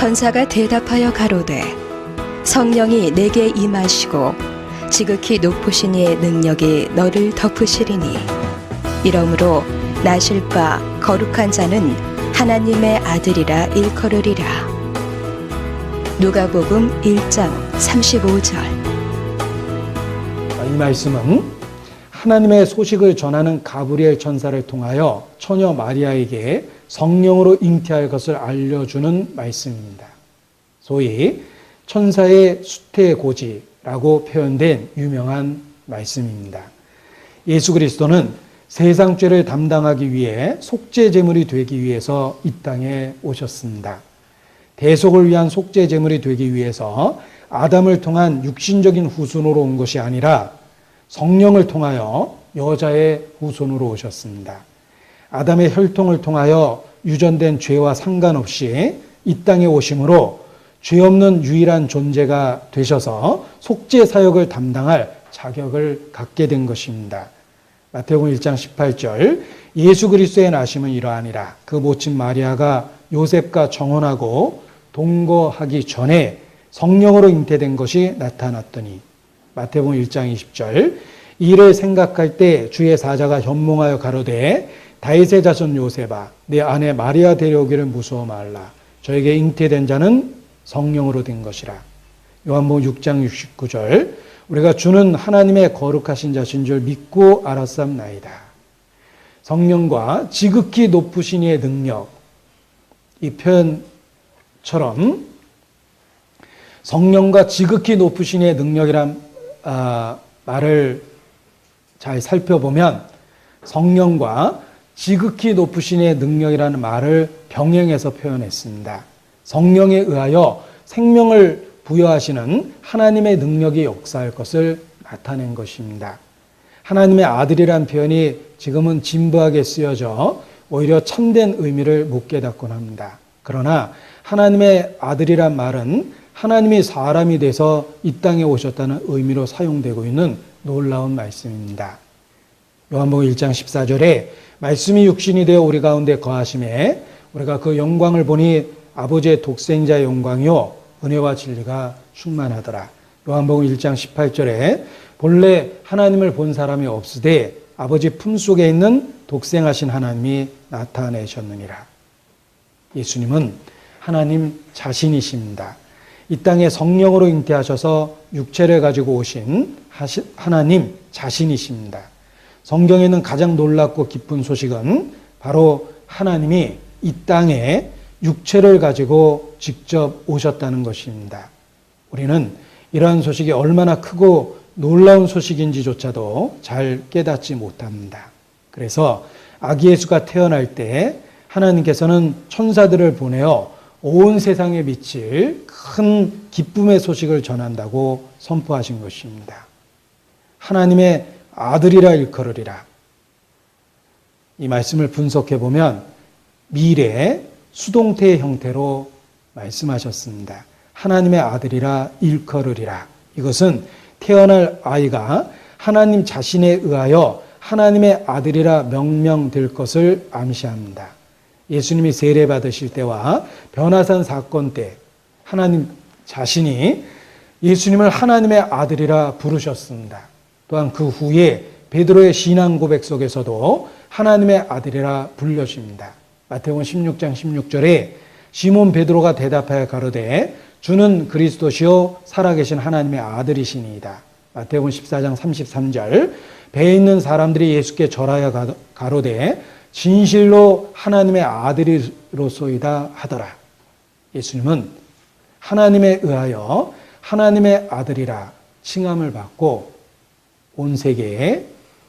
천사가 대답하여 가로되 성령이 내게 임하시고 지극히 높으신 이의 능력이 너를 덮으시리니 이러므로 나실 바 거룩한 자는 하나님의 아들이라 일컬으리라. 누가복음 1장 35절. 이 말씀은 하나님의 소식을 전하는 가브리엘 천사를 통하여 처녀 마리아에게 성령으로 잉태할 것을 알려주는 말씀입니다. 소위 천사의 수태고지라고 표현된 유명한 말씀입니다. 예수 그리스도는 세상 죄를 담당하기 위해 속죄 제물이 되기 위해서 이 땅에 오셨습니다. 대속을 위한 속죄 제물이 되기 위해서 아담을 통한 육신적인 후손으로 온 것이 아니라 성령을 통하여 여자의 후손으로 오셨습니다. 아담의 혈통을 통하여 유전된 죄와 상관없이 이 땅에 오심으로 죄 없는 유일한 존재가 되셔서 속죄 사역을 담당할 자격을 갖게 된 것입니다. 마태복음 1장 18절 예수 그리스도의 나심은 이러하니라. 그 모친 마리아가 요셉과 정혼하고 동거하기 전에 성령으로 잉태된 것이 나타났더니 마태복음 1장 20절 이를 생각할 때 주의 사자가 현몽하여 가로되 다윗의 자손 요셉아 내 아내 마리아 데려오기를 무서워 말라. 저에게 잉태된 자는 성령으로 된 것이라. 요한복음 6장 69절 우리가 주는 하나님의 거룩하신 자신 줄 믿고 알았사옵나이다. 성령과 지극히 높으신 이의 능력, 이 표현처럼 성령과 지극히 높으신 이의 능력이란 말을 잘 살펴보면 성령과 지극히 높으신 이의 능력이라는 말을 병행해서 표현했습니다. 성령에 의하여 생명을 부여하시는 하나님의 능력이 역사할 것을 나타낸 것입니다. 하나님의 아들이란 표현이 지금은 진부하게 쓰여져 오히려 참된 의미를 못 깨닫곤 합니다. 그러나 하나님의 아들이란 말은 하나님이 사람이 돼서 이 땅에 오셨다는 의미로 사용되고 있는 놀라운 말씀입니다. 요한복음 1장 14절에 말씀이 육신이 되어 우리 가운데 거하심에 우리가 그 영광을 보니 아버지의 독생자의 영광이요 은혜와 진리가 충만하더라. 요한복음 1장 18절에 본래 하나님을 본 사람이 없으되 아버지 품속에 있는 독생하신 하나님이 나타내셨느니라. 예수님은 하나님 자신이십니다. 이 땅에 성령으로 잉태하셔서 육체를 가지고 오신 하나님 자신이십니다. 성경에 있는 가장 놀랍고 기쁜 소식은 바로 하나님이 이 땅에 육체를 가지고 직접 오셨다는 것입니다. 우리는 이러한 소식이 얼마나 크고 놀라운 소식인지조차도 잘 깨닫지 못합니다. 그래서 아기 예수가 태어날 때 하나님께서는 천사들을 보내어 온 세상에 미칠 큰 기쁨의 소식을 전한다고 선포하신 것입니다. 하나님의 아들이라 일컬으리라. 이 말씀을 분석해 보면 미래 수동태의 형태로 말씀하셨습니다. 하나님의 아들이라 일컬으리라. 이것은 태어날 아이가 하나님 자신에 의하여 하나님의 아들이라 명명될 것을 암시합니다. 예수님이 세례 받으실 때와 변화산 사건 때 하나님 자신이 예수님을 하나님의 아들이라 부르셨습니다. 또한 그 후에 베드로의 신앙 고백 속에서도 하나님의 아들이라 불려집니다. 마태복음 16장 16절에 시몬 베드로가 대답하여 가로되 주는 그리스도시요 살아계신 하나님의 아들이시니이다. 마태복음 14장 33절 배에 있는 사람들이 예수께 절하여 가로되 진실로 하나님의 아들이로소이다 하더라. 예수님은 하나님에 의하여 하나님의 아들이라 칭함을 받고 온 세계에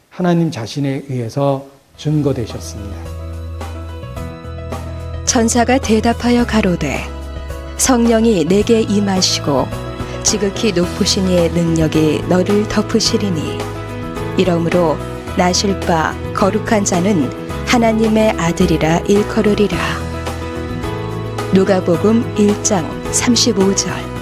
하나님 자신에 의해서 증거되셨습니다. 천사가 대답하여 가로되 성령이 내게 임하시고 지극히 높으신 이의 능력이 너를 덮으시리니 이러므로 나실 바 거룩한 자는 하나님의 아들이라 일컬으리라. 누가복음 1장 35절.